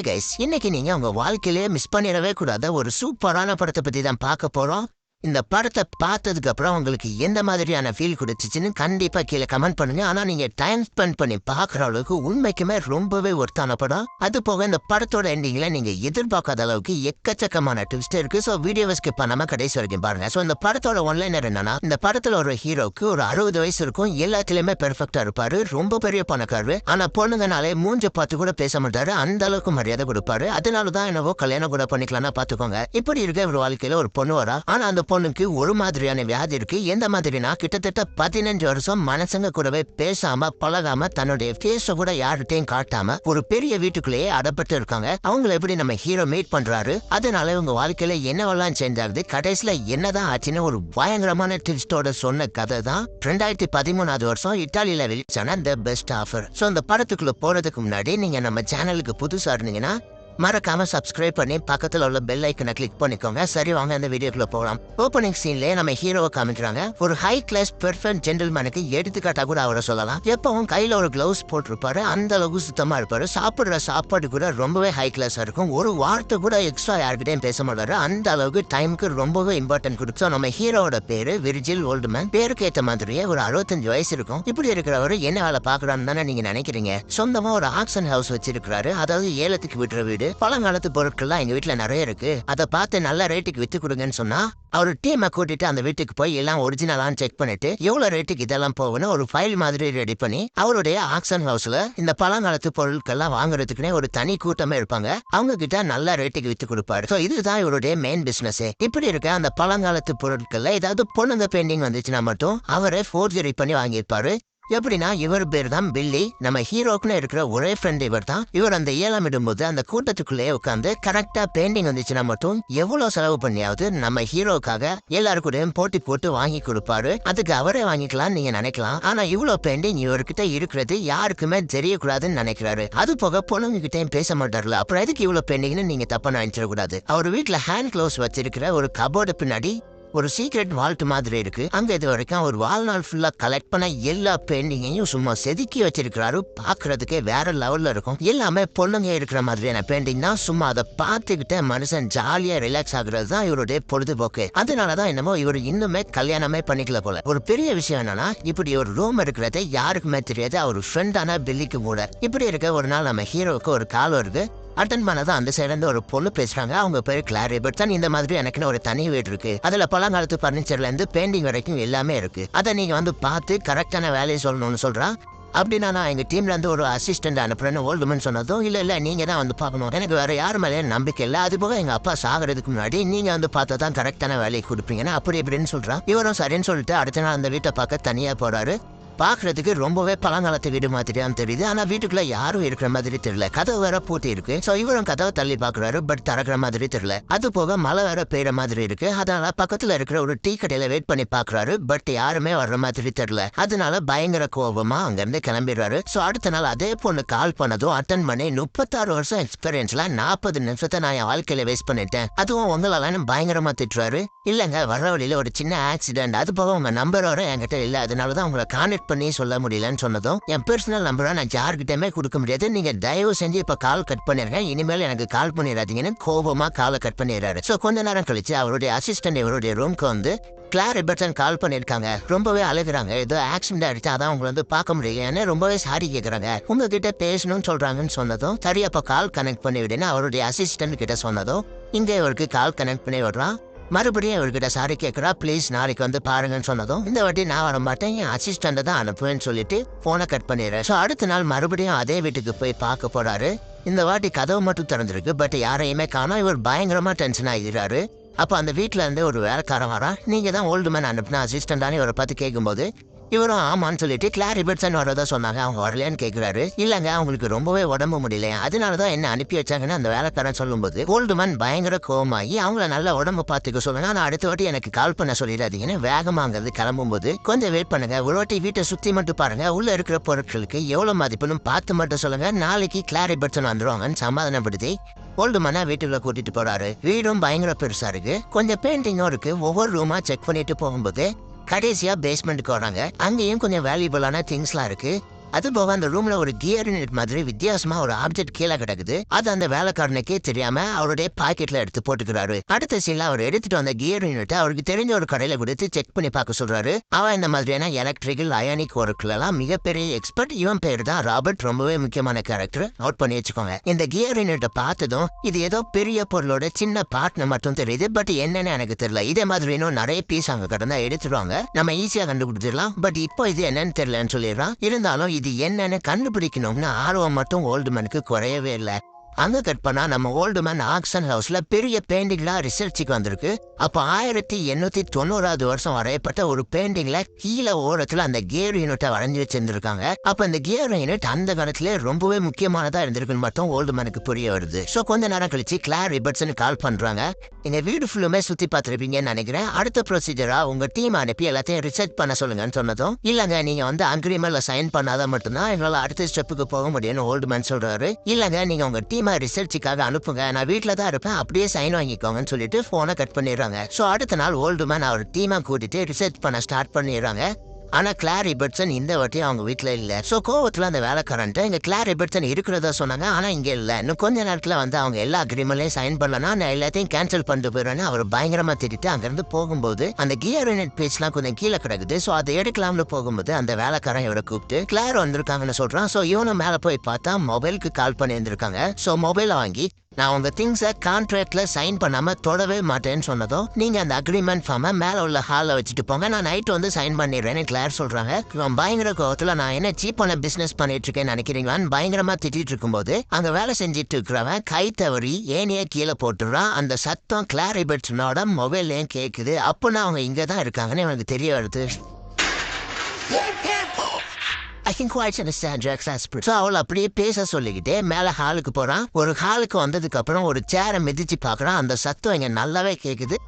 Hi guys, இன்னைக்கு நீங்க உங்க வாழ்க்கையிலேயே மிஸ் பண்ணிடவே கூடாத ஒரு சூப்பரான படத்தை பத்தி தான் பார்க்க போறோம். இந்த படத்தை பார்த்ததுக்கு அப்புறம் உங்களுக்கு எந்த மாதிரியான ஃபீல் கொடுத்துச்சுன்னு கண்டிப்பா கீழே கமெண்ட் பண்ணுங்க. ஆனா நீங்க டைம் ஸ்பெண்ட் பண்ணி பார்க்குற அளவுக்கு உண்மைக்குமே ரொம்பவே ஒர்த்தான படம். அது போக இந்த படத்தோட எண்டிங்ல நீங்க எதிர்பார்க்காத அளவுக்கு எக்கச்சக்கமான ட்விஸ்ட் இருக்கு. ஸோ வீடியோவை ஸ்கிப் பண்ணாம கடைசி வரைக்கும் பாருங்க. ஸோ இந்த படத்தோட ஒன்லைனர் என்னன்னா, இந்த படத்துல ஒரு ஹீரோக்கு ஒரு 60 வயசு இருக்கும், எல்லாத்துலயுமே பெர்ஃபெக்டா இருப்பாரு, ரொம்ப பெரிய பணக்காரரு. ஆனா பொண்ணுங்கனாலே மூஞ்ச பார்த்து கூட பேச மாட்டாரு, அந்த அளவுக்கு மரியாதை கொடுப்பாரு. அதனாலதான் என்னவோ கல்யாணம் கூட பண்ணிக்கலாம்னா பாத்துக்கோங்க. இப்படி இருக்க ஒரு வாழ்க்கையில ஒரு பொண்ணு வரா. ஆனா அந்த பொண்ணுக்கு ஒரு மாதிரியான வியாதி இருக்கு. எந்த மாதிரினா, கிட்டத்தட்ட 15 வருஷம் மனசங்க கூடவே பேசாம பழகாம தன்னுடைய ஃபேஸ கூட யார்கிட்டையும் காட்டாம ஒரு பெரிய வீட்டுக்குள்ளேயே அடப்பட்டு இருக்காங்க. அவங்களை எப்படி நம்ம ஹீரோ மீட் பண்றாரு, அதனால இவங்க வாழ்க்கையில என்னவெல்லாம் செஞ்சாகுது, கடைசியில என்னதான் ஆச்சுன்னு ஒரு பயங்கரமான ட்விஸ்டோட சொன்ன கதை தான் 2013 வருஷம் இத்தாலியில வெளிச்சான தி பெஸ்ட் ஆஃபர். ஸோ இந்த படத்துக்குள்ள போறதுக்கு முன்னாடி நீங்க நம்ம சேனலுக்கு புதுசா இருந்தீங்கன்னா மறக்காம சப்ஸ்கிரைப் பண்ணி பக்கத்துல உள்ள பெல் ஐக்கனை கிளிக் பண்ணிக்கோங்க. சரி, வாங்க அந்த வீடியோக்குள்ள போகலாம். ஓப்பனிங் சீன்லயே நம்ம ஹீரோவை காமிக்கிறாங்க. ஒரு ஹை கிளாஸ் பெர்ஃபெக்ட் ஜென்டில்மேனுக்கு எடுத்துக்காட்டா கூட அவரை சொல்லலாம். எப்பவும் கையில ஒரு கிளவுஸ் போட்டிருப்பாரு, அந்த அளவுக்கு சுத்தமா இருப்பாரு. சாப்பிடுற சாப்பாடு கூட ரொம்பவே ஹை கிளாஸா இருக்கும். ஒரு வார்த்தை கூட எக்ஸ்ட்ரா யார்கிட்டையும் பேச மாட்டாரு, அந்த அளவுக்கு டைமுக்கு ரொம்பவே இம்பார்ட்டன்ட் கொடுத்தோம். நம்ம ஹீரோவோட பேரு விர்ஜில் ஓல்ட்மேன். பேருக்கு ஏற்ற மாதிரியே ஒரு 65 வயசு இருக்கும். இப்படி இருக்கிறவரு என்ன வேலை பாக்குறான்னு தானே நீங்க நினைக்கிறீங்க. சொந்தமா ஒரு ஆக்ஷன் ஹவுஸ் வச்சிருக்காரு, அதாவது ஏலத்துக்கு விடுற வீடு. பழங்காலத்து பொருட்கள்லாம் எங்க வீட்டுல நிறைய இருக்கு, அதை பார்த்து நல்ல ரேட்டுக்கு வித்து கொடுங்கன்னு சொன்னா அவர் டீமை கூட்டிட்டு அந்த வீட்டுக்கு போய் எல்லாம் ஒரிஜினலான்னு செக் பண்ணிட்டு எவ்வளவு ரேட்டுக்கு இதெல்லாம் போகணும் ஒரு ஃபைல் மாதிரி ரெடி பண்ணி அவருடைய ஆக்ஷன் ஹவுஸ்ல இந்த பழங்காலத்து பொருட்கள்லாம் வாங்குறதுக்குன்னே ஒரு தனி கூட்டமே இருப்பாங்க. அவங்க கிட்ட நல்ல ரேட்டுக்கு வித்து கொடுப்பாரு. ஸோ இதுதான் இவருடைய மெயின் பிசினஸ். இப்படி இருக்க அந்த பழங்காலத்து பொருட்கள்ல ஏதாவது பொண்ணுங்க பெயிண்டிங் வந்துச்சுன்னா மட்டும் அவரை ஃபோர்ஜரி பண்ணி வாங்கியிருப்பாரு. எப்படின்னா, இவர் பேர் தான் பில்லி. நம்ம ஹீரோக்குன்னு இருக்கிற ஒரே ஃப்ரெண்ட் இவர் தான். இவர் அந்த ஏலம் இடும்போது அந்த கூட்டத்துக்குள்ளேயே உட்காந்து கரெக்டா பெயிண்டிங் வந்துச்சுன்னா மட்டும் எவ்வளவு செலவு பண்ணியாவது நம்ம ஹீரோக்காக எல்லாருக்கூடயும் போட்டி போட்டு வாங்கி கொடுப்பாரு. அதுக்கு அவரே வாங்கிக்கலாம் நீங்க நினைக்கலாம். ஆனா இவ்வளவு பெயிண்டிங் இவர்கிட்ட இருக்கிறது யாருக்குமே தெரியக்கூடாதுன்னு நினைக்கிறாரு. அது போக பொண்ணுங்க கிட்டையும் பேச மாட்டாருல, அப்புறம் எதுக்கு இவ்வளவு பெயிண்டிங்னு நீங்க தப்பா நினைச்சிடக்கூடாது. அவர் வீட்டுல ஹேண்ட் க்ளோஸ் வச்சிருக்கிற ஒரு கபோர்டு பின்னாடி ஒரு சீக்ரெட் வால்ட் மாதிரி இருக்கு. அங்க இது வரைக்கும் ஒரு வாழ்நாள் ஃபுல்லா கலெக்ட் பண்ண எல்லா பெயிண்டிங்கையும் சும்மா செதுக்கி வச்சிருக்கிறாரு. பாக்குறதுக்கே வேற லெவல்ல இருக்கும். எல்லாமே பொண்ணுங்க இருக்கிற மாதிரியான பெயிண்டிங் தான். சும்மா அதை பார்த்துக்கிட்ட மனுஷன் ஜாலியா ரிலாக்ஸ் ஆகுறது தான் இவருடைய பொழுதுபோக்கு. அதனாலதான் என்னமோ இவர் இன்னுமே கல்யாணமே பண்ணிக்கல போல. ஒரு பெரிய விஷயம் என்னன்னா, இப்படி ஒரு ரூம் இருக்கிறது யாருக்குமே தெரியாது, அவர் ஃப்ரெண்டான பில்லிக்கு கூட. இப்படி இருக்க ஒரு நாள் நம்ம ஹீரோவுக்கு ஒரு கால் வருது. அட்டன் பண்ணதான் அந்த சைடுல இருந்து ஒரு பொண்ணு பேசுறாங்க. அவங்க பேரு கிளாரி பட்டன். இந்த மாதிரி எனக்குன்னு ஒரு தனி வீடு இருக்கு, அதுல பழங்காலத்து பர்னிச்சர்ல இருந்து பெயிண்டிங் வரைக்கும் எல்லாமே இருக்கு, அதை நீங்க வந்து பார்த்து கரெக்டான வேலையை சொல்லணும்னு சொல்றா. அப்படின்னா நான் எங்க டீம்ல இருந்து ஒரு அசிஸ்டன்ட் அனுப்புறேன்னு ஓல்டுமன் சொன்னதும், இல்ல நீங்க தான் வந்து பார்க்கணும், எனக்கு வேற யாரு மேலே நம்பிக்கை இல்லை, அது போக எங்க அப்பா சாகிறதுக்கு முன்னாடி நீங்க வந்து பார்த்தா தான் கரெக்டான வேலையை கொடுப்பீங்கன்னா அப்படி இப்படின்னு சொல்றான். இவரும் சரின்னு சொல்லிட்டு அடுத்த நாள் அந்த வீட்டை பார்க்க தனியா போறாரு. பாக்குறதுக்கு ரொம்பவே பழங்காலத்து வீடு மாதிரியான்னு தெரியுது, ஆனா வீட்டுக்குள்ள யாரும் இருக்கிற மாதிரி தெரியல. கதவு வேற பூட்டி இருக்கு. சோ இவரும் கதவை தள்ளி பாக்குறாரு, பட் திறக்கிற மாதிரி தெரியல. அது போக மழை வேற பெய்யற மாதிரி இருக்கு. அதனால பக்கத்துல இருக்கிற ஒரு டீ கடையில வெயிட் பண்ணி பாக்குறாரு, பட் யாருமே வர்ற மாதிரி தெரியல. அதனால பயங்கர கோபமா அங்க இருந்து கிளம்பிடுறாரு. சோ அடுத்த நாள் அதே பொண்ணு கால் பண்ணதும் அட்டன் பண்ணி 36 வருஷம் எக்ஸ்பீரியன்ஸ்ல 40 நிமிஷத்தை நான் என் வாழ்க்கையில வேஸ்ட் பண்ணிட்டேன், அதுவும் உங்களால பயங்கரமா திட்டுறாரு. இல்லங்க, வர்ற வழியில ஒரு சின்ன ஆக்சிடென்ட், அது போக உங்க நம்பர் வர என்கிட்ட இல்ல, அதனாலதான் உங்களை கான்டெக்ட் பண்ணி சொல்ல முடியலன்னு சொன்னதும், என் பர்சனல் நம்பரை நான் யார்கிட்டயுமே கொடுக்க முடியாது, நீங்க தயவு செஞ்சு இப்ப கால் கட் பண்ணிருங்க, இனிமேல் எனக்கு கால் பண்ணிடாதீங்கன்னு கோபமா காலை கட் பண்ணிடுறாரு. சோ கொஞ்ச நேரம் கழிச்சு அவருடைய அசிஸ்டன்ட் இவருடைய ரூம்க்கு வந்து கிளாரி பட்டன் கால் பண்ணிருக்காங்க. ரொம்பவே அழுகுறாங்க, ஏதோ ஆக்சிடென்ட் ஆயிடுச்சு, அதான் உங்களை வந்து பார்க்க முடியல, ரொம்பவே சாரி கேட்கறாங்க, உங்ககிட்ட பேசணும்னு சொல்றாங்கன்னு சொன்னதும், சரி அப்ப கால் கனெக்ட் பண்ணி விடுன்னு அவருடைய அசிஸ்டன்ட் கிட்ட சொன்னதும், இங்க இவருக்கு கால் கனெக்ட் பண்ணி விடுறான். மறுபடியும் இவர்கிட்ட சாரி கேட்கறா, பிளீஸ் நாளைக்கு வந்து பாருங்கன்னு சொன்னதும், இந்த வாட்டி நான் வர மாட்டேன், என் அசிஸ்டன்ட் தான் அனுப்புவேன்னு சொல்லிட்டு போனை கட் பண்ணிடுறேன். ஸோ அடுத்த நாள் மறுபடியும் அதே வீட்டுக்கு போய் பார்க்க போறாரு. இந்த வாட்டி கதவு மட்டும் திறந்திருக்கு, பட் யாரையுமே காணோம். இவர் பயங்கரமா டென்ஷன் ஆகிறாரு. அப்ப அந்த வீட்டுல இருந்து ஒரு வேலைக்காரன் வரா. நீங்க தான் ஓல்டு மேன் அனுப்புன அசிஸ்டன்டானு இவரை பார்த்து கேட்கும்போது, இவரும் ஆமான்னு சொல்லிட்டு கிளாரி பட்டன் வரதா சொன்னாங்க. அவங்க வரலையான்னு கேட்கிறாரு. இல்லங்க, அவங்களுக்கு ரொம்பவே உடம்பு முடியல, அதனாலதான் என்ன அனுப்பி வச்சாங்கன்னு அந்த வேலைக்காரன் சொல்லும்போது, ஓல்டுமேன் பயங்கர கோவமாகி அவங்கள நல்ல உடம்பு பார்த்துக்க சொல்லுங்க, ஆனா அடுத்த வாட்டி எனக்கு கால் பண்ண சொல்லிடாதீங்கன்னு வேகமாங்கிறது கிளம்பும்போது, கொஞ்சம் வெயிட் பண்ணுங்க, ஒரு வாட்டி வீட்டை சுத்தி மட்டும் பாருங்க, உள்ள இருக்கிற பொருட்களுக்கு எவ்வளவு மதிப்புன்னு பார்த்து மட்டும் சொல்லுங்க, நாளைக்கு கிளாரி பட்டன் வந்துருவாங்கன்னு சமாதானப்படுத்தி ஓல்டுமேனை வீட்டுக்குள்ள கூட்டிட்டு போறாரு. வீடும் பயங்கர பெருசா இருக்கு, கொஞ்சம் பெயிண்டிங்கும் இருக்கு. ஒவ்வொரு ரூமா செக் பண்ணிட்டு போகும்போது கடைசியா பேஸ்மெண்ட்டுக்கு வராங்க. அங்கேயும் கொஞ்சம் வேல்யூபிளான திங்ஸ்லாம் இருக்கு. அது போக அந்த ரூம்ல ஒரு கியர் யூனிட் மாதிரி வித்தியாசமா ஒரு ஆப்ஜெக்ட் கீழே கிடக்குது. அது அந்த வேலைக்காரனுக்கே தெரியாம அவருடைய பாக்கெட்ல எடுத்து போட்டுக்கிறாரு. அடுத்த சீன்ல அவர் எடுத்துட்டு வந்த கியர் யூனிட் அவருக்கு தெரிஞ்ச ஒரு கடையில கொடுத்து செக் பண்ணி பார்க்க சொல்றாரு. அவன் இந்த மாதிரியான எலக்ட்ரிக்கல் அயானிக் ஒர்க்ல எல்லாம் மிகப்பெரிய எக்ஸ்பர்ட். இவன் பேரு தான் ராபர்ட். ரொம்பவே முக்கியமான கேரக்டர், நோட் பண்ணி வச்சுக்கோங்க. இந்த கியர் யூனிட்டை பார்த்ததும் இது ஏதோ பெரிய பொருளோட சின்ன பார்ட்னு மட்டும் தெரியுது, பட் என்னன்னு எனக்கு தெரியல. இதே மாதிரி இன்னும் நிறைய பீஸ் அங்க கடந்தா எடுத்துருவாங்க, நம்ம ஈஸியா கண்டுபிடிச்சிடலாம். பட் இப்போ இது என்னன்னு தெரியலன்னு சொல்லிடுறான். இருந்தாலும் இது என்னன்னு கண்டுபிடிக்கணும்னு ஆர்வம் மட்டும் ஓல்டுமேனுக்கு குறையவே இல்லை. அங்க கட் பண்ணா நம்ம ஓல்டு மேன் ஆக்சன் ஹவுஸ்ல பெரிய பெயிண்டிங்லாம் ரிசர்ச்சுக்கு வந்திருக்கு. அப்ப 1890 வருஷம் வரையப்பட்ட ஒரு பெயிண்டிங்ல கீழே ஓரத்துல அந்த கியர் யூனிட்டை வரைஞ்சி வச்சிருந்திருக்காங்க. அப்ப இந்த கியர் யூனிட் அந்த காலத்துல ரொம்பவே முக்கியமானதா இருந்திருக்குன்னு மட்டும் ஓல்டு மேனுக்கு புரிய வருது. சோ கொஞ்ச நேரம் கழிச்சு கிளார் ரிபர்ட்ஸ்னு கால் பண்றாங்க. எங்க வீடு ஃபுல்லுமே சுத்தி பார்த்துருப்பீங்கன்னு நினைக்கிறேன். அடுத்த ப்ரொசீஜரா உங்க டீம் அனுப்பி எல்லாத்தையும் ரிசர்ச் பண்ண சொல்லுங்கன்னு சொன்னதும், இல்லங்க நீங்க அக்ரிமெண்ட்ல சைன் பண்ணாதான் மட்டும்தான் எங்களால அடுத்த ஸ்டெப்புக்கு போக முடியும்னு ஓல்டு மேன் சொல்றாரு. இல்லங்க நீங்க உங்க டீம் ரிசர்ச்சுக்காக அனுப்புங்க, நான் வீட்டுல தான் இருப்பேன், அப்படியே சைன் வாங்கிக்கோங்கன்னு சொல்லிட்டு போனை கட் பண்ணிடுறாங்க. சோ அடுத்த நாள் ஓல்டு மேன் அவர் டீமா கூட்டிட்டு ரிசர்ச் பண்ண ஸ்டார்ட் பண்ணிடுறாங்க. ஆனா கிளார் ரிபர்ட்சன் இந்த வாட்டி அவங்க வீட்டுல இல்ல. சோ கோவத்துல அந்த வேலைக்காரன்ட்டு இங்க கிளார் ரிபர்ட்சன் இருக்கிறதா சொன்னாங்க, ஆனா இங்க இல்ல. இன்னும் கொஞ்ச நேரத்துல அவங்க எல்லா அக்ரிமெண்ட்லயும் சைன் பண்ணலன்னா நான் எல்லாத்தையும் கேன்சல் பண்ணிட்டு போயிடுவேன்னு அவர் பயங்கரமா திட்டிட்டு அங்கிருந்து போகும்போது அந்த கியர் யூனிட் பேஜ்லாம் கொஞ்சம் கீழே கிடக்குது. சோ அதை எடுக்கலாம்னு போகும்போது அந்த வேலைக்காரன் இவரை கூப்பிட்டு கிளார் வந்திருக்காங்கன்னு சொல்றான். சோ இவனும் மேல போய் பார்த்தா மொபைலுக்கு கால் பண்ணி இருந்திருக்காங்க. சோ மொபைலை வாங்கி நான் உங்க திங்ஸை கான்ட்ராக்ட்ல சைன் பண்ணாம தொடவே மாட்டேன்னு சொன்னதும், நீங்க அந்த அக்ரிமெண்ட் ஃபார்மை மேல உள்ள ஹாலில் வச்சுட்டு போங்க, நான் நைட் சைன் பண்ணிடுறேன்னு கிளார் சொல்றாங்க. பயங்கர கோவத்துல நான் என்ன சீப்பான பிசினஸ் பண்ணிட்டு இருக்கேன்னு நினைக்கிறீங்களான்னு பயங்கரமா திட்டிட்டு இருக்கும்போது அங்க வேலை செஞ்சுட்டு இருக்கிறவன் கை தவறி ஏனையே கீழே போட்டுறான். அந்த சத்தம் கிளார் ரிபர்ட்ஸனோட மொபைல்லையும் கேட்குது. அப்போனா அவங்க இங்கதான் இருக்காங்கன்னு எனக்கு தெரிய வருது. I can quite understand Jack's aspirate. So அவள் அப்படியே பேச சொல்லிக்கிட்டே மேல ஹாலுக்கு போறான். ஒரு ஹாலுக்கு வந்ததுக்கு அப்புறம் ஒரு சேரை மிதிச்சு பாக்குறான். அந்த சத்தம் இங்க நல்லாவே கேக்குது.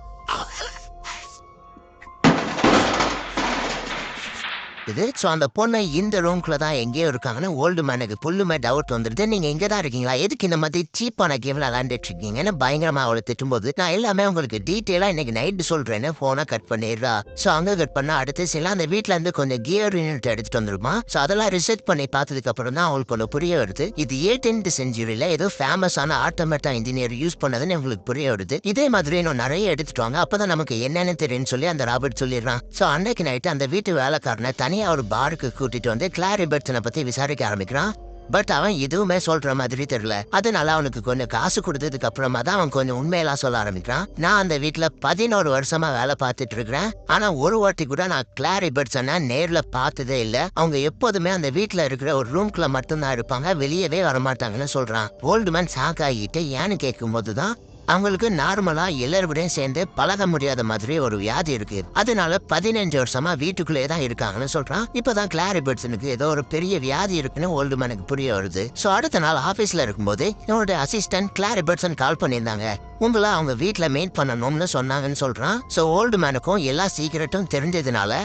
சோ அந்த பொண்ணை இந்த ரூம்குள்ள தான் எங்கேயோ இருக்காங்கன்னு ஓல்டு மேனுக்கு புல்லுமே டவுட் வந்துருது. நீங்க இங்க தான் இருக்கீங்களா, எதுக்கு இந்த மாதிரி சீப்பான கேம்ல விளையாண்டுட்டு இருக்கீங்கன்னு பயங்கரமா அவளை திட்டும்போது, நான் எல்லாமே உங்களுக்கு டீட்டெயிலா இன்னைக்கு நைட் சொல்றேன்னு போனை கட் பண்ணிடுறா. சோ அங்க கட் பண்ணா அடுத்து சில அந்த வீட்டுல இருந்து கொஞ்சம் கியர் யூனிட் எடுத்துட்டு வந்துருமா. சோ அதெல்லாம் ரிசர்ச் பண்ணி பார்த்ததுக்கு அப்புறம் தான் அவங்களுக்கு ஒன்று புரிய வருது. இது 18th செஞ்சுரியில ஏதோ ஃபேமஸான ஆட்டோமேட்டா இன்ஜினியர் யூஸ் பண்ணதுன்னு உங்களுக்கு புரிய வருது. இதே மாதிரி இன்னும் நிறைய எடுத்துட்டு வாங்க, அப்பதான் நமக்கு என்னன்னு தெரியும்னு சொல்லி அந்த ராபர்ட் சொல்லிடுறான். சோ அன்னைக்கு நைட்டு அந்த வீட்டு வேலைக்காரனை தனியா ஒரு பாருக்கு கூட்டிட்டு வந்து கிளார் ரிபர்ட்சனை பத்தி விசாரிக்க ஆரம்பிக்கிறான். பட் அவன் எதுவுமே சொல்ற மாதிரி தெரியல. அதனால அவனுக்கு கொஞ்சம் காசு கொடுத்ததுக்கு அப்புறமா தான் அவன் கொஞ்சம் உண்மையெல்லாம் சொல்ல ஆரம்பிக்கிறான். நான் அந்த வீட்டுல 11 வருஷமா வேலை பார்த்துட்டு இருக்கிறேன், ஆனா ஒரு வாட்டி கூட நான் கிளார் ரிபர்ட்சனை நேர்ல பார்த்ததே இல்ல. அவங்க எப்போதுமே அந்த வீட்டுல இருக்கிற ஒரு ரூம்குள்ள மட்டும்தான் இருப்பாங்க, வெளியவே வரமாட்டாங்கன்னு சொல்றான். ஓல்டு மேன் ஷாக் ஆகிட்டு ஏன்னு கேட்கும் போதுதான் அவங்களுக்கு நார்மலா எல்லாருடையும் சேர்ந்து பழக முடியாத மாதிரி ஒரு வியாதி இருக்கு, அதனால 15 வருஷமா வீட்டுக்குள்ளே தான் இருக்காங்கன்னு சொல்றான். இப்பதான் கிளார் ரிபர்ட்சனுக்கு ஏதோ ஒரு பெரிய வியாதி இருக்குன்னு ஓல்டு மேனுக்கு புரிய வருது. சோ அடுத்த நாள் ஆபீஸ்ல இருக்கும்போது என்னோட அசிஸ்டன்ட் கிளார் ரிபர்ட்சன் கால் பண்ணியிருந்தாங்க, உங்களை அவங்க வீட்டுல மீட் பண்ணணும்னு சொன்னாங்கன்னு சொல்றான். சோ ஓல்டு மேனுக்கும் எல்லா சீக்கிரட்டும் தெரிஞ்சதுனால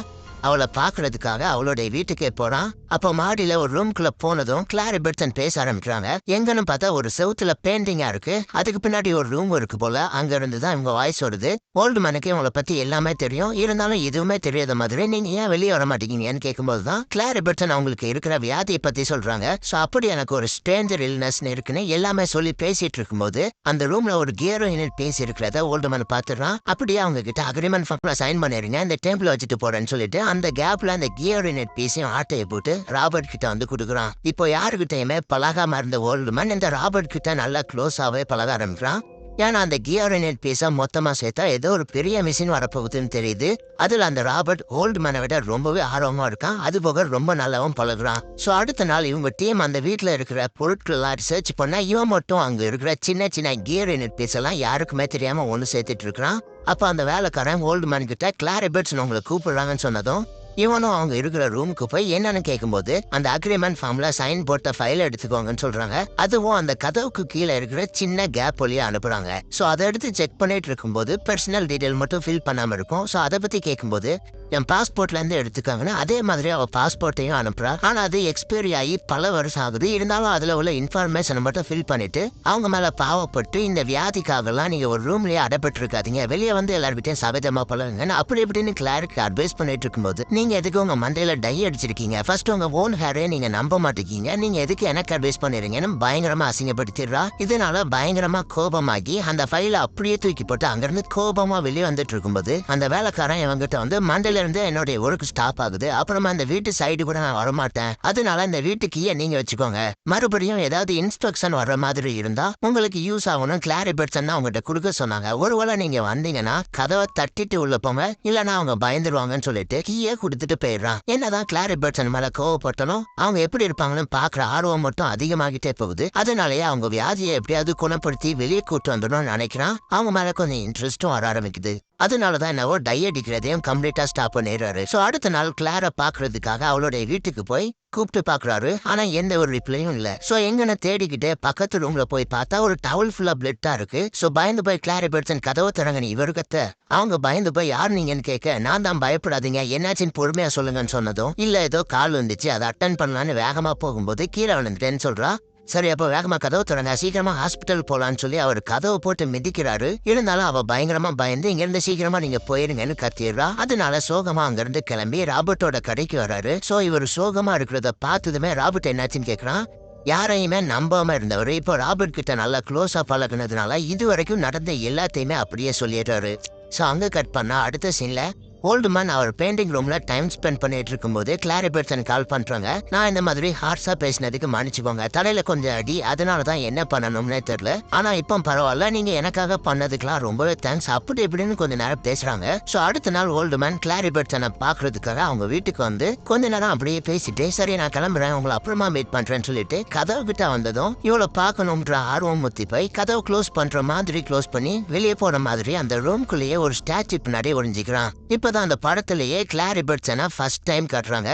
அவளை பாக்குறதுக்காக அவளுடைய வீட்டுக்கே போறான். அப்போ மாடியில ஒரு ரூம்குள்ள போனதும் கிளார் ரிபர்ட்சன் பேச ஆரம்பிக்கிறாங்க. எங்கன்னு பார்த்தா ஒரு செவுத்துல பெயிண்டிங்கா இருக்கு, அதுக்கு பின்னாடி ஒரு ரூம் இருக்கு போல. அங்க இருந்துதான் இவங்க வாய்ஸ் வருது. ஓல்டு மேனுக்கு இவங்களை பத்தி எல்லாமே தெரியும், இருந்தாலும் எதுவுமே தெரியாத மாதிரி நீங்க ஏன் வெளியே வர மாட்டீங்கன்னு கேட்கும்போதுதான் கிளார் ரிபர்ட்சன் அவங்களுக்கு இருக்கிற வியாதியை பத்தி சொல்றாங்க. சோ அப்படி எனக்கு ஒரு ஸ்ட்ரேஞ்சர் இல்னஸ் இருக்குன்னு எல்லாமே சொல்லி பேசிட்டு இருக்கும்போது அந்த ரூம்ல ஒரு கியர் யூனிட் பேசி இருக்கிறத ஓல்டு மேன் பாத்துறான். அப்படியே அவங்க கிட்ட அக்ரிமெண்ட் ஃபார்ம்ல சைன் பண்ணிருங்க, இந்த டேபிள் வச்சுட்டு போறேன்னு சொல்லிட்டு அந்த கேப்ல அந்த கியர் யூனிட் பீஸையும் ஆட்டையை போட்டு ராபர்ட் கிட்ட வந்து கொடுக்குறான். இப்போ யாருக்கிட்டையுமே பழகாம இருந்த ஓல்டு மேன் இந்த ராபர்ட் கிட்ட நல்லா க்ளோஸாவே பழக ஆரம்பிக்கிறான். ஏன்னா அந்த கியர் யூனிட் பீஸை மொத்தமா சேர்த்தா ஏதோ ஒரு பெரிய மிஷின் வரப்போகுதுன்னு தெரியுது. அதுல அந்த ராபர்ட் ஓல்டு மேனை விட ரொம்பவே ஆர்வமா இருக்கான், அது போக ரொம்ப நல்லாவும் பழகுறான். சோ அடுத்த நாள் இவங்க டீம் அந்த வீட்டுல இருக்கிற பொருட்கள் எல்லாம் ரிசர்ச் பண்ணா இவன் மட்டும் அங்க இருக்கிற சின்ன சின்ன கியர் யூனிட் பீஸ் எல்லாம் யாருக்குமே தெரியாம ஒண்ணு சேர்த்துட்டு இருக்கிறான். அப்ப அந்த வேலைக்காரன் ஓல்டு மேன் கிட்ட கிளார் ரிபர்ட்சன் உங்களை கூப்பிடுறாங்கன்னு சொன்னதும் இவனும் அவங்க இருக்கிற ரூமுக்கு போய் என்னன்னு கேட்கும்போது அந்த அக்ரிமெண்ட் ஃபார்ம்ல சைன் போட்ட ஃபைல் எடுத்துக்கோங்கன்னு சொல்றாங்க. அதுவும் அந்த கதவுக்கு கீழே இருக்கிற சின்ன கேப் வழியா அனுப்புறாங்க. சோ அதை எடுத்து செக் பண்ணிட்டு இருக்கும்போது பர்சனல் டீடைல் மட்டும் ஃபில் பண்ணாம இருக்கும். சோ அதை பத்தி கேட்கும்போது என் பாஸ்போர்ட்ல இருந்து எடுத்துக்காங்கன்னு அதே மாதிரி அவ பாஸ்போர்ட்டையும் அனுப்புறா. ஆனா அது எக்ஸ்பைரி ஆகி பல வருஷம் ஆகுது. இருந்தாலும் அதுல உள்ள இன்ஃபர்மேஷனை மட்டும் ஃபில் பண்ணிட்டு அவங்க மேல பாவப்பட்டு இந்த வியாதிக்காகலாம் நீங்க ஒரு ரூம்லயே அடைப்பட்டு இருக்காதீங்க, வெளியே வந்து எல்லார்கிட்டையும் சபதமா பழகுங்க அப்படி இப்படின்னு கிளாருக்கு அட்வைஸ் பண்ணிட்டு இருக்கும்போது நீங்க எதுக்கு உங்க மண்டையில டை அடிச்சிருக்கீங்க, ஃபர்ஸ்ட் உங்க ஓன் ஹேரே நீங்க நம்ப மாட்டேங்க, நீங்க எதுக்கு எனக்கு அட்வைஸ் பண்ணிருங்கன்னு பயங்கரமா அசிங்கப்படுத்திடுறா. இதனால பயங்கரமா கோபமாகி அந்த ஃபைலை அப்படியே தூக்கி போட்டு அங்கிருந்து கோபமா வெளியே வந்துட்டு இருக்கும்போது அந்த வேலைக்காரன் இவங்கிட்ட வந்து மண்டையில இருந்து என்னுடைய ஒர்க் ஸ்டாப் ஆகுது, அப்புறமா அந்த வீட்டு சைடு கூட நான் வரமாட்டேன், அதனால இந்த வீட்டுக்கு நீங்க வச்சுக்கோங்க, மறுபடியும் ஏதாவது இன்ஸ்ட்ரக்ஷன் வர்ற மாதிரி இருந்தா உங்களுக்கு யூஸ் ஆகணும் கிளாரி பெட்சன் அவங்ககிட்ட கொடுக்க சொன்னாங்க, ஒருவேளை நீங்க வந்தீங்கன்னா கதவை தட்டிட்டு உள்ள போங்க இல்லைன்னா அவங்க பயந்துருவாங்கன்னு சொல்லிட்டு கீயே கொடுத்துட்டு போயிடுறான். என்னதான் கிளாரி பெட்சன் மேல கோவப்பட்டனும் அவங்க எப்படி இருப்பாங்கன்னு பாக்குற ஆர்வம் மட்டும் அதிகமாகிட்டே போகுது. அதனாலயே அவங்க வியாதியை எப்படியாவது குணப்படுத்தி வெளியே கூட்டு வந்துடணும்னு நினைக்கிறான். அவங்க மேல கொஞ்சம் இன்ட்ரெஸ்டும் வர ஆரம்பிக்குது. அதனாலதான் என்னவோ டை அடிக்கிறதையும் கம்ப்ளீட்டா ஸ்டாப் பண்ணிடுறாரு. சோ அடுத்த நாள் கிளாரை பாக்குறதுக்காக அவளுடைய வீட்டுக்கு போய் கூப்பிட்டு பாக்குறாரு. ஆனா எந்த ஒரு ரிப்ளையும் இல்ல. சோ எங்கன்னு தேடிக்கிட்டே பக்கத்து ரூம்ல போய் பார்த்தா ஒரு டவல் ஃபுல்லா பிளட்டா இருக்கு. சோ பயந்து போய் கிளாரி பெட்சன் கதவை திறங்கன்னு இவருக்கத்த அவங்க பயந்து போய் யார் நீங்கன்னு கேட்க நான் தான் பயப்படாதீங்க என்னாச்சுன்னு பொறுமையா சொல்லுங்கன்னு சொன்னதும் இல்ல ஏதோ கால் வந்துச்சு அதை அட்டன் பண்ணலான்னு வேகமா போகும்போது கீழே விழுந்துட்டேன்னு சொல்றா. சரி அப்போ வேகமா கதவு திறங்க சீக்கிரமா ஹாஸ்பிட்டல் போலான்னு சொல்லி அவர் கதவை போட்டு மிதிக்கிறாரு. இருந்தாலும் அவ பயங்கரமா பயந்து இங்கிருந்து சீக்கிரமா நீங்க போயிருங்கன்னு கத்திடுறா. அதனால சோகமா அங்கிருந்து கிளம்பி ராபர்ட்டோட கடைக்கு வராரு. சோ இவர் சோகமா இருக்கிறத பார்த்ததுமே ராபர்ட் என்னாச்சுன்னு கேக்குறான். யாரையுமே நம்பாம இருந்தவர் இப்போ ராபர்ட் கிட்ட நல்லா க்ளோஸா பழகுனதுனால இது வரைக்கும் நடந்த எல்லாத்தையுமே அப்படியே சொல்லிடுறாரு. சோ அங்க கட் பண்ணா அடுத்த சீன்ல ஓல்டுமேன் அவர் பெயிண்டிங் ரூம்ல டைம் ஸ்பெண்ட் பண்ணிட்டு இருக்கும்போது கிளாரி பெட்சன் கால் பண்றாங்க. நான் இந்த மாதிரி ஹார்ஷா பேசினதுக்கு மன்னிச்சுக்கோங்க, தலையில கொஞ்சம் அடி, அதனாலதான் என்ன பண்ணணும்னே தெரியல, ஆனா இப்போ பரவாயில்ல, நீங்க எனக்காக பண்ணதுக்கெல்லாம் ரொம்பவே தேங்க்ஸ் அப்படி இப்படின்னு கொஞ்ச நேரம் பேசுறாங்க. சோ அடுத்த நாள் ஓல்டுமேன் கிளாரி பெட்சனை பாக்குறதுக்காக அவங்க வீட்டுக்கு வந்து கொஞ்ச நேரம் அப்படியே பேசிட்டு சரி நான் கிளம்புறேன் உங்களை அப்புறமா மீட் பண்றேன்னு சொல்லிட்டு கதவு கிட்ட வந்ததும் இவ்வளவு பார்க்கணும்ன்ற ஆர்வம் முத்தி போய் கதவு க்ளோஸ் பண்ற மாதிரி க்ளோஸ் பண்ணி வெளியே போற மாதிரி அந்த ரூம்குள்ளேயே ஒரு ஸ்டாச்சு பின்னாடி ஒளிஞ்சிக்கிறான். இப்பதான் அந்த படத்திலேயே கிளாரி பெட்சனை ஃபர்ஸ்ட் டைம் காட்டுறாங்க.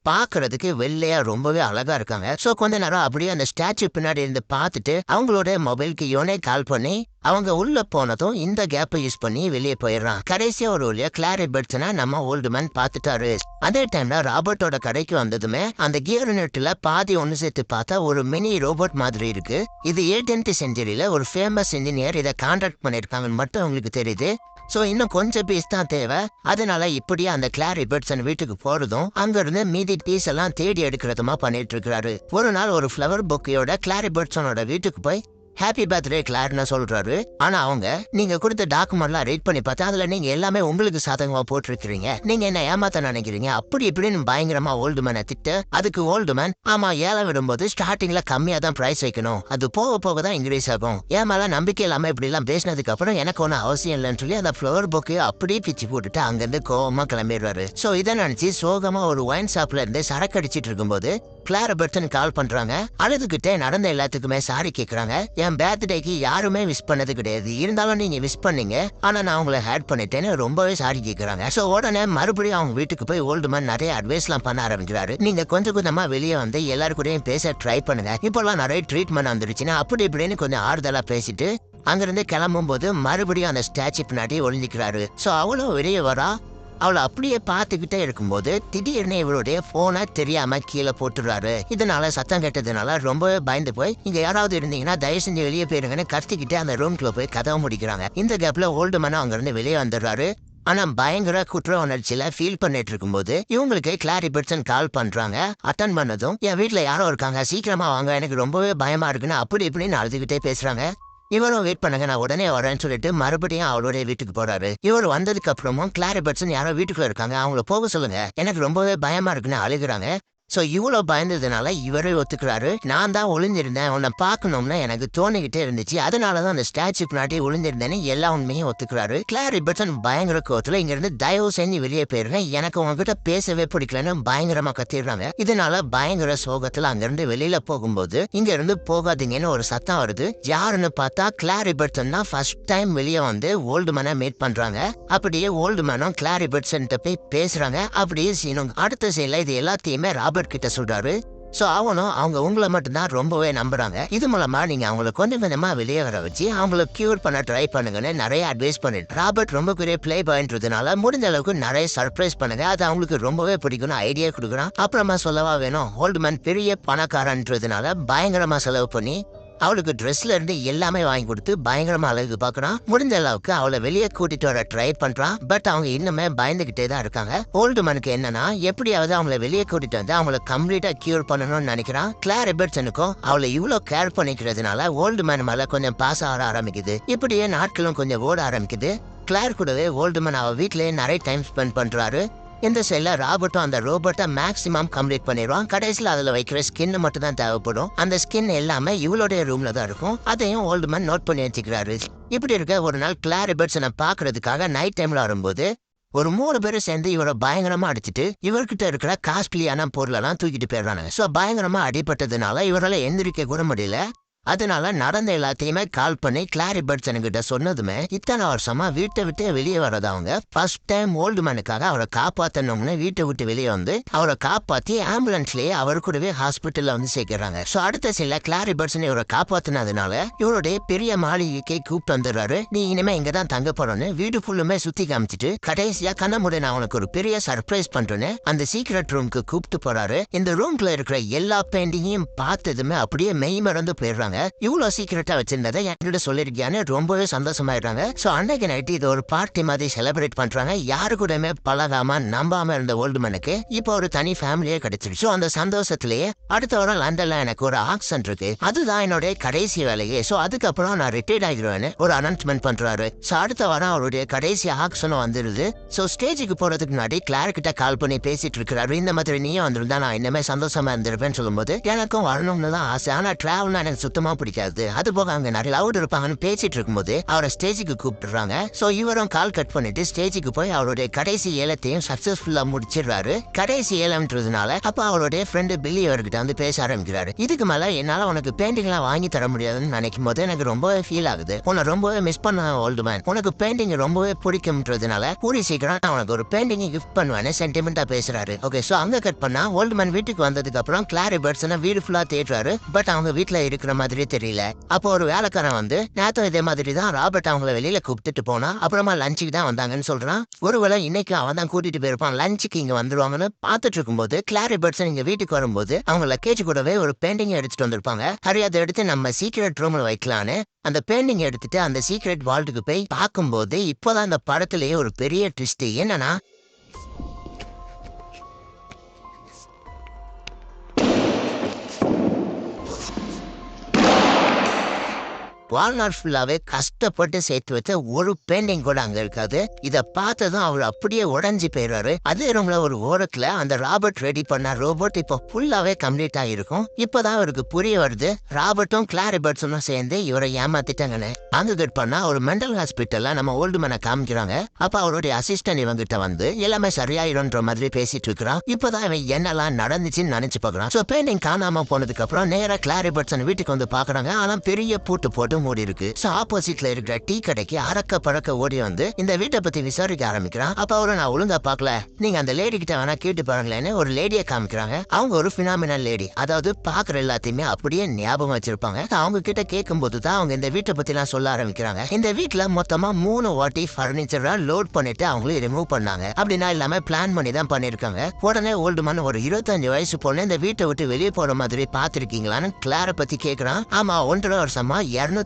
பாக்குறதுக்கு வெள்ளையா ரொம்பவே அழகா இருக்காங்க. சோ கொஞ்ச நேரம் அப்படியே அந்த ஸ்டாச்சு பின்னாடி இருந்து பார்த்துட்டு அவங்களோட மொபைலுக்கு இவனே கால் பண்ணி அவங்க உள்ள போனதும் இந்த கேப்பை யூஸ் பண்ணி வெளியே போயிடுறான். கடைசியா ஒரு வழியா கிளாரி பெட்சனை நம்ம ஓல்டுமேன் பார்த்துட்டாரு. அதே டைம்ல ராபர்ட்டோட கடைக்கு வந்ததுமே அந்த கியர் நெட்ல பாதி ஒண்ணு சேர்த்து பார்த்தா ஒரு மினி ரோபோட் மாதிரி இருக்கு. இது 18th செஞ்சுரியில ஒரு ஃபேமஸ் இன்ஜினியர் இதை கான்ட்ராக்ட் பண்ணிருக்காங்கன்னு மட்டும் உங்களுக்கு தெரியுது. சோ இன்னும் கொஞ்சம் பீஸ் தான் தேவை. அதனால இப்படியே அந்த கிளாரி பெட்சன் வீட்டுக்கு போறதும் அங்க இருந்து மீதி பீஸ் எல்லாம் தேடி எடுக்கிறதுமா பண்ணிட்டு இருக்காரு. ஒரு நாள் ஒரு ஃபிளவர் பொக்கையோட கிளாரி பெட்சனோட வீட்டுக்கு போய் ஹாப்பி பர்த்டே கிளார்னு சொல்றாரு. ஆனா அவங்க நீங்க கொடுத்த டாக்குமெண்ட்லாம் ரீட் பண்ணி பார்த்தா அதுல நீங்க எல்லாமே உங்களுக்கு சாதகமா போட்டிருக்கிறீங்க, நீங்க என்ன ஏமாத்த நினைக்கிறீங்க அப்படி இப்படின்னு பயங்கரமா ஓல்டுமேனை திட்டு. அதுக்கு ஓல்டுமேன் ஆமா ஏழை விடும்போது ஸ்டார்டிங்ல கம்மியா தான் பிரைஸ் வைக்கணும், அது போக போக தான் இன்க்ரீஸ் ஆகும், ஏன் மேல நம்பிக்கை இல்லாம இப்படி எல்லாம் பேசினதுக்கு அப்புறம் எனக்கு ஒன்னும் அவசியம் இல்லைன்னு சொல்லி அந்த ஃபிளவர் பொக்கையை அப்படியே பிச்சு போட்டுட்டு அங்கிருந்து கோவமா கிளம்பிடுறாரு. சோ இதை நினைச்சு சோகமா ஒரு ஒயின் ஷாப்ல இருந்து சரக்கு அடிச்சிட்டு இருக்கும்போது கிளாரி பெட்சன் கால் பண்றாங்க. அழுதுகிட்டே நடந்த எல்லாத்துக்குமே சாரி கேக்குறாங்க. என் பர்த்டேக்கு யாருமே விஷ் பண்ணது கிடையாது, இருந்தாலும் நீங்க விஷ் பண்ணீங்க ஆனா நான் உங்களை ஹேட் பண்ணிட்டேன்னு ரொம்பவே சாரி கேக்குறாங்க. சோ உடனே மறுபடியும் அவங்க வீட்டுக்கு போய் ஓல்டுமேன் நிறைய அட்வைஸ் எல்லாம் பண்ண ஆரம்பிக்கிறாரு. நீங்க கொஞ்சம் கொஞ்சமா வெளியே வந்து எல்லாரு கூடயும் பேச ட்ரை பண்ணுங்க, இப்பெல்லாம் நிறைய ட்ரீட்மெண்ட் வந்துருச்சுன்னா அப்படி இப்படின்னு கொஞ்சம் ஆறுதலா பேசிட்டு அங்கிருந்து கிளம்பும் போது மறுபடியும் அந்த ஸ்டாச்சு பின்னாடி ஒளிஞ்சிக்கிறாரு. சோ அவளும் வெளியே வரா. அவளை அப்படியே பார்த்துக்கிட்டே இருக்கும்போது திடீர்னு இவருடைய போனை தெரியாம கீழே போட்டுறாரு. இதனால சத்தம் கேட்டதுனால ரொம்பவே பயந்து போய் இங்க யாராவது இருந்தீங்கன்னா தயவு செஞ்சு வெளியே போயிருங்கன்னு கத்திக்கிட்டு அந்த ரூம்குள்ள போய் கதவை முடிக்கிறாங்க. இந்த கேப்ல ஓல்டுமேன் அங்க இருந்து வெளியே வந்துடுறாரு. ஆனா பயங்கர குற்ற உணர்ச்சியில ஃபீல் பண்ணிட்டு இருக்கும்போது இவங்களுக்கு கிளாரி பெட்சன் கால் பண்றாங்க. அட்டன் பண்ணதும் என் வீட்டுல யாரோ இருக்காங்க சீக்கிரமா வாங்க, எனக்கு ரொம்பவே பயமா இருக்குன்னு அப்படி இப்படின்னு அழுதுகிட்டே பேசுறாங்க. இவரும் வெயிட் பண்ணுங்க நான் உடனே வரேன்னு சொல்லிட்டு மறுபடியும் அவளுடைய வீட்டுக்கு போறாரு. இவர் வந்ததுக்கு அப்புறமும் கிளாரி பெட்சன் யாரோ வீட்டுக்குள்ள இருக்காங்க அவங்கள போக சொல்லுங்க, எனக்கு ரொம்பவே பயமா இருக்குன்னு அழுகுறாங்க. சோ இவ்வளவு பயந்ததுனால இவரே ஒத்துக்கிறாரு. நான் தான் ஒளிஞ்சிருந்தேன், உன்னை பார்க்கணும்னு எனக்கு தோணிக்கிட்டே இருந்துச்சு, அதனாலதான் அந்த ஸ்டாச்சு பின்னாடி ஒளிஞ்சிருந்தேன்னு எல்லா உண்மையும் ஒத்துக்கிறாரு. கிளாரி பெட்சன் பயங்கர கோவத்துல இங்க இருந்து தயவு செஞ்சு வெளியே போயிருங்க, எனக்கு உங்ககிட்ட பேசவே பிடிக்கலன்னு பயங்கரமா கத்திடுறாங்க. இதனால பயங்கர சோகத்துல அங்கிருந்து வெளியில போகும்போது இங்க இருந்து போகாதீங்கன்னு ஒரு சத்தம் வருது. யாருன்னு பார்த்தா கிளாரி பெட்சன் தான் ஃபர்ஸ்ட் டைம் வெளியே வந்து ஓல்டுமேனை மீட் பண்றாங்க. அப்படியே ஓல்டுமேனும் கிளாரி பெட்சன் போய் பேசுறாங்க. அப்படியே சீனும் அடுத்த சீன்ல இது எல்லாத்தையுமே ராபர்ட் கிட்ட சொல்றாரு. சோ அவனும் அவங்க உங்களை மட்டும்தான் ரொம்பவே நம்புறாங்க. இது மூலமா நீங்க அவங்களை கொஞ்சம் கொஞ்சமா வெளியே வர வச்சு அவங்கள கியூர் பண்ண ட்ரை பண்ணுங்கன்னு நிறைய அட்வைஸ் பண்ணிட்டு ராபர்ட் ரொம்ப பெரிய பிளே பாயின்றதுனால முடிஞ்ச அளவுக்கு நிறைய சர்ப்ரைஸ் பண்ணுங்க, அது அவங்களுக்கு ரொம்பவே பிடிக்கும்னு ஐடியா கொடுக்குறான். அப்புறமா சொல்லவா வேணும், ஓல்டுமேன் பெரிய பணக்காரன்றதுனால பயங்கரமா செலவு பண்ணி அவளுக்கு ட்ரெஸ்ல இருந்து எல்லாமே வாங்கி கொடுத்து பயங்கரமா அழகு பாக்குறான். முடிஞ்ச அளவுக்கு அவளை வெளியே கூட்டிட்டு வர ட்ரை பண்றான். பட் அவங்க இன்னுமே பயந்துகிட்டே தான் இருக்காங்க. ஓல்டுமேனுக்கு என்னன்னா எப்படியாவது அவங்கள வெளியே கூட்டிட்டு வந்து அவங்கள கம்ப்ளீட்டா கியூர் பண்ணணும்னு நினைக்கிறான். கிளார் எபர்ட்சனுக்கும் அவளை இவ்வளவு கேர் பண்ணிக்கிறதுனால ஓல்டுமேன் மேல கொஞ்சம் பாசம் ஆட ஆரம்பிக்குது. இப்படியே நாட்களும் கொஞ்சம் ஓட ஆரம்பிக்குது. கிளார் கூடவே ஓல்டுமேன் அவ வீட்லயே நிறைய டைம் ஸ்பெண்ட் பண்றாரு. இந்த சைட்ல ராபர்ட்டும் அந்த ரோபோட்டை மேக்ஸிமம் கம்ப்ளீட் பண்ணிடுவான். கடைசியில் அதுல வைக்கிற ஸ்கின் மட்டும் தான் தேவைப்படும். அந்த ஸ்கின் எல்லாமே இவளுடைய ரூம்ல தான் இருக்கும். அதையும் ஓல்டுமேன் நோட் பண்ணி வச்சுக்கிறாரு. இப்படி இருக்க ஒரு நாள் கிளார் எபர்ட்சனை பாக்குறதுக்காக நைட் டைம்ல வரும்போது ஒரு 3 பேரும் சேர்ந்து இவரை பயங்கரமா அடிச்சுட்டு இவர்கிட்ட இருக்கிற காஸ்ட்லியான பொருளெல்லாம் தூக்கிட்டு போயிடுறாங்க. சோ பயங்கரமா அடிபட்டதுனால இவரால் எந்திரிக்க கூட முடியல. அதனால நடந்த எல்லாத்தையுமே கால் பண்ணி கிளார் எபர்ட்சன் கிட்ட சொன்னதுமே இத்தனை வருஷமா வீட்டை விட்டு வெளியே வரது அவங்க ஃபர்ஸ்ட் டைம் ஓல்டுமேனுக்காக அவரை காப்பாத்தணும்னு வீட்டை விட்டு வெளியே வந்து அவரை காப்பாத்தி ஆம்புலன்ஸ்லயே அவர் கூடவே ஹாஸ்பிட்டல்ல வந்து சேர்க்கிறாங்க. சோ அடுத்த சில கிளார் எபர்ட்சன் இவரை காப்பாத்தினதுனால இவருடைய பெரிய மாளிகைக்கு கூப்பிட்டு வந்துடுறாரு. நீ இனிமே இங்கதான் தங்க போறோன்னு வீடு ஃபுல்லுமே சுத்தி காமிச்சிட்டு கடைசியா கண்ணமுறை நான் உனக்கு ஒரு பெரிய சர்ப்ரைஸ் பண்றேன்னு அந்த சீக்ரெட் ரூம்க்கு கூப்பிட்டு போறாரு. இந்த ரூம்ல இருக்கிற எல்லா பெயிண்டிங்கையும் பார்த்ததுமே அப்படியே மெய் மறந்து போயிடுறாங்க. இவ்வளவு சீக்கிரட்டா வச்சிருந்ததை என்கிட்ட சொல்லிருக்கியான்னு ரொம்பவே சந்தோஷமாயிடுறாங்க. சோ அன்னைக்கு நைட்டு இது ஒரு பார்ட்டி மாதிரி செலிப்ரேட் பண்றாங்க. யாரு கூடமே பழகாம நம்பாம இருந்த ஓல்டுமேனுக்கு இப்போ ஒரு தனி ஃபேமிலியே கிடைச்சிருச்சு. அந்த சந்தோஷத்திலேயே அடுத்த வாரம் லண்டன்ல எனக்கு ஒரு ஆக்சன் இருக்கு, அதுதான் என்னுடைய கடைசி வேலையே. சோ அதுக்கப்புறம் நான் ரிட்டையர்ட் ஆகிடுவேன்னு ஒரு அனௌன்ஸ்மெண்ட் பண்றாரு. சோ அடுத்த வாரம் அவருடைய கடைசி ஆக்சனும் வந்துருது. சோ ஸ்டேஜுக்கு போறதுக்கு முன்னாடி கிளார் கிட்ட கால் பண்ணி பேசிட்டு இருக்கிறாரு. இந்த மாதிரி நீயும் வந்திருந்தா நான் இன்னமே சந்தோஷமா இருந்திருப்பேன்னு சொல்லும்போது எனக்கும் வரணும்னு தான் ஆசை, ஆனா டிராவல்னா எனக்கு சுத்தமா பிடிக்காது. அது போக அங்க நிறைய லவுட் இருப்பாங்கன்னு பேசிட்டு இருக்கும்போது அவரை ஸ்டேஜுக்கு கூப்பிட்டுறாங்க. சோ இவரும் கால் கட் பண்ணிட்டு ஸ்டேஜுக்கு போய் அவருடைய கடைசி ஏலத்தையும் சக்சஸ்ஃபுல்லா முடிச்சிடுறாரு. கடைசி ஏலம்ன்றதுனால அப்ப அவருடைய ஃப்ரெண்டு பில்லி அவர்கிட்ட வந்து பேச ஆரம்பிக்கிறாரு. இதுக்கு மேல என்னால உனக்கு பெயிண்டிங் எல்லாம் வாங்கி தர முடியாதுன்னு நினைக்கும் போது எனக்கு ரொம்பவே ஃபீல் ஆகுது. உன்னை ரொம்பவே மிஸ் பண்ண ஓல்டுமேன், உனக்கு பெயிண்டிங் ரொம்பவே பிடிக்கும்ன்றதுனால கூடி சீக்கிரம் நான் உனக்கு ஒரு பெயிண்டிங் கிஃப்ட் பண்ணுவேன்னு சென்டிமெண்டா பேசுறாரு. ஓகே, சோ அங்க கட் பண்ணா ஓல்டுமேன் வீட்டுக்கு வந்ததுக்கு அப்புறம் கிளார் எபர்ட்சனை வீடு ஃபுல்லா தேடுறாரு. பட் அவங்க வீட்டுல இருக்கிற மாதிரி தெரியல. அப்போ ஒரு வேலைக்காரன் வந்து நேத்தம் இதே மாதிரி தான் ராபர்ட் அவங்கள வெளியில கூப்பிட்டுட்டு போனா, அப்புறமா லஞ்சுக்கு தான் வந்தாங்கன்னு சொல்றான். ஒருவேளை இன்னைக்கு அவன் தான் கூட்டிட்டு போயிருப்பான், லஞ்சுக்கு இங்க வந்துருவாங்கன்னு பாத்துட்டு இருக்கும்போது கிளார் எபர்ட்சன் இங்க வீட்டுக்கு வரும்போது அவங்க லக்கேஜ் கூடவே ஒரு பெயிண்டிங் எடுத்துட்டு வந்திருப்பாங்க. ஹரி அதை எடுத்து நம்ம சீக்ரெட் ரூம்ல வைக்கலான்னு அந்த பெயிண்டிங் எடுத்துட்டு அந்த சீக்ரெட் வால்ட்டுக்கு போய் பார்க்கும்போது இப்போதான் அந்த படத்திலேயே ஒரு பெரிய ட்விஸ்ட். என்னன்னா வாழ்நாள் ஃபுல்லாவே கஷ்டப்பட்டு சேர்த்து வச்ச ஒரு பெயிண்டிங் கூட அங்க இருக்காது. இத பார்த்ததும் அவர் அப்படியே உடஞ்சி போயிடுறாரு. அதே ரூம்ல ஒரு ஓரத்துல அந்த ராபர்ட் ரெடி பண்ண ரோபோட் இப்போ ஃபுல்லாவே கம்ப்ளீட் ஆகிருக்கும். இப்பதான் அவருக்கு புரிய வருது ராபர்ட்டும் கிளார் எபர்ட்சனும் சேர்ந்து இவரை ஏமாத்திட்டாங்கன்னு. அங்க கட் பண்ணா ஒரு மென்டல் ஹாஸ்பிட்டல்ல நம்ம ஓல்டுமேனை காமிக்கிறாங்க. அப்ப அவருடைய அசிஸ்டன்ட் இவங்கிட்ட வந்து எல்லாமே சரியாயிரும்ன்ற மாதிரி பேசிட்டு இருக்கிறான். இப்பதான் இவன் என்னெல்லாம் நடந்துச்சுன்னு நினைச்சு பாக்குறான். சோ பெயிண்டிங் காணாம போனதுக்கு அப்புறம் நேரா கிளார் எபர்ட்சன் வீட்டுக்கு வந்து பாக்குறாங்க. ஆனா பெரிய பூட்டு போட்டு மூடி இருக்கு. சோ ஆப்போசிட்ல இருக்கிற டீ கடைக்கு அறக்க பறக்க ஓடி வந்து இந்த வீட்டை பத்தி விசாரிக்க ஆரம்பிக்கிறான். அப்ப அவரு நான் ஒழுங்கா பாக்கல, நீங்க அந்த லேடி கிட்ட வேணா கேட்டு பாருங்களேன்னு ஒரு லேடியை காமிக்கிறாங்க. அவங்க ஒரு பினாமினல் லேடி, அதாவது பாக்குற எல்லாத்தையுமே அப்படியே ஞாபகம் வச்சிருப்பாங்க. அவங்க கிட்ட கேட்கும் போதுதான் அவங்க இந்த வீட்டை பத்தி எல்லாம் சொல்ல ஆரம்பிக்கிறாங்க. இந்த வீட்டுல மொத்தமா 3 வாட்டி பர்னிச்சரா லோட் பண்ணிட்டு அவங்களும் ரிமூவ் பண்ணாங்க. அப்படின்னா இல்லாம பிளான் பண்ணி தான் பண்ணிருக்காங்க. உடனே ஓல்டுமேன் ஒரு 25 வயசு பொண்ணு இந்த வீட்டை விட்டு வெளியே போற மாதிரி பாத்திருக்கீங்களான்னு கிளார பத்தி கேக்குறான். ஆமா, 1.5 வருஷமா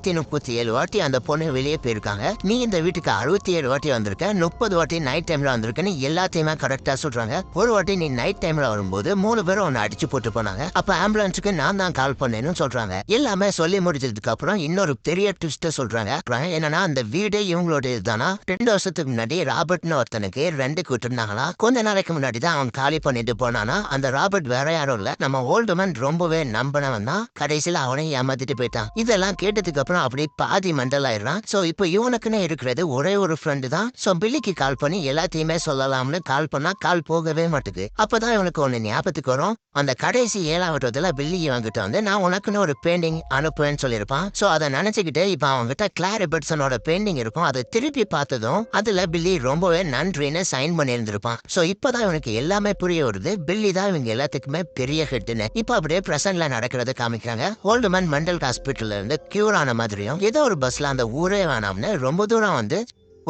237 வாட்டி அந்த பொண்ணு வெளியே போயிருக்காங்க. நீ இந்த வீட்டுக்கு 67 வாட்டி வந்திருக்க, 30 வாட்டி நைட் டைம்ல வந்திருக்கன்னு எல்லாத்தையுமே கரெக்டா சொல்றாங்க. ஒரு வாட்டி நீ நைட் டைம்ல வரும்போது 3 பேரும் உன்னை அடிச்சு போட்டு போனாங்க. அப்ப ஆம்புலன்ஸுக்கு நான் தான் கால் பண்ணேன்னு சொல்றாங்க. எல்லாமே சொல்லி முடிச்சதுக்கு அப்புறம் இன்னொரு பெரிய ட்விஸ்ட் சொல்றாங்க. என்னன்னா அந்த வீடு இவங்களோட இதுதானா. 2 வருஷத்துக்கு முன்னாடி ராபர்ட்னு ஒருத்தனுக்கு 2 கூட்டிருந்தாங்களா. கொஞ்ச நாளைக்கு முன்னாடி தான் அவன் காலி பண்ணிட்டு போனானா. அந்த ராபர்ட் வேற யாரும் இல்ல, நம்ம ஓல்டுமேன் ரொம்பவே நம்பினவன் தான். கடைசியில அவனை ஏமாத்திட்டு போயிட்டான். இதெல்லாம் கேட்டதுக்கு அப்புறம் அப்படி பாதி மண்டல் ஆயிடுறான். சோ இப்போ இவனுக்குன்னு இருக்கிறது ஒரே ஒரு ஃப்ரெண்டு தான். சோ பில்லிக்கு கால் பண்ணி எல்லாத்தையுமே சொல்லலாம்னு கால் பண்ணா கால் போகவே மாட்டுது. அப்பதான் இவனுக்கு ஒண்ணு ஞாபகத்துக்கு வரும். அந்த கடைசி 7வது பில்லி இவங்கிட்ட வந்து நான் உனக்குன்னு ஒரு பெயிண்டிங் அனுப்புவேன்னு சொல்லியிருப்பான். சோ அதை நினைச்சுக்கிட்டு இப்ப அவன் அவங்ககிட்ட கிளாரி பெட்சனோட பெயிண்டிங் இருக்கும். அதை திருப்பி பார்த்ததும் அதுல பில்லி ரொம்பவே நன்றின்னு சைன் பண்ணியிருந்திருப்பான். சோ இப்பதான் இவனுக்கு எல்லாமே புரிய வருது, பில்லி தான் இவங்க எல்லாத்துக்குமே பெரிய ஹெட்னு. இப்ப அப்படியே பிரசன்ட்ல நடக்கிறத காமிக்கிறாங்க. ஓல்டுமேன் மெண்டல் ஹாஸ்பிட்டல்ல இருந்து கியூர் ஆன மாதிரியும் ஏதோ ஒரு பஸ்ல அந்த ஊரே வேணாம்னு ரொம்ப தூரம் வந்து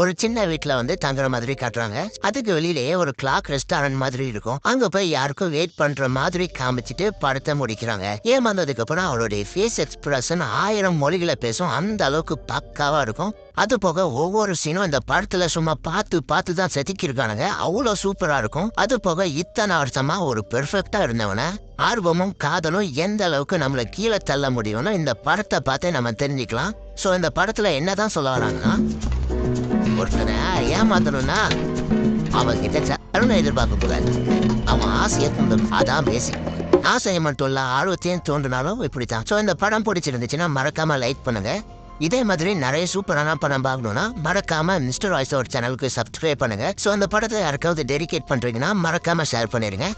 ஒரு சின்ன வீட்டுல வந்து தங்குற மாதிரி காட்டுறாங்க. அதுக்கு வெளியிலேயே ஒரு கிளாக் ரெஸ்டாரண்ட் மாதிரி இருக்கும். அங்க போய் யாருக்கும் வெயிட் பண்ற மாதிரி காமிச்சிட்டு படத்தை முடிக்கிறாங்க. ஏமாந்ததுக்கு அப்புறம் அவருடைய ஃபேஸ் எக்ஸ்பிரஷன் 1000 மொழிகளை பேசும், அந்த அளவுக்கு பக்காவா இருக்கும். அது போக ஒவ்வொரு சீனும் இந்த படத்துல சும்மா பார்த்து தான் செதுக்கியிருக்கானுங்க, அவ்வளோ சூப்பரா இருக்கும். அது போக இத்தனை வருஷமா ஒரு பெர்ஃபெக்டா இருந்தவன ஆர்வமும் காதலும் எந்த அளவுக்கு நம்மள கீழே தள்ள முடியும்னு இந்த படத்தை பார்த்தே நம்ம தெரிஞ்சுக்கலாம். சோ இந்த படத்துல என்னதான் சொல்ல வராங்கன்னா, ஒருத்தனை ஏமாத்தணும்னா அவன் கிட்ட சரணை எதிர்பார்க்க கூடாது, அவன் ஆசையை தூண்டணும். அதான் பேசிக். ஆசையை மட்டும் இல்ல, ஆர்வத்தையும் தோன்றினாலும் இப்படித்தான். ஸோ இந்த படம் பிடிச்சிருந்துச்சுன்னா மறக்காம லைக் பண்ணுங்க. இதே மாதிரி நிறைய சூப்பரான படம் பார்க்கணும்னா மறக்காம மிஸ்டர் வாய்ஸ் ஒரு சேனலுக்கு சப்ஸ்கிரைப் பண்ணுங்க. ஸோ அந்த படத்தை யாருக்காவது டெடிகேட் பண்றீங்கன்னா மறக்காம ஷேர் பண்ணிருங்க.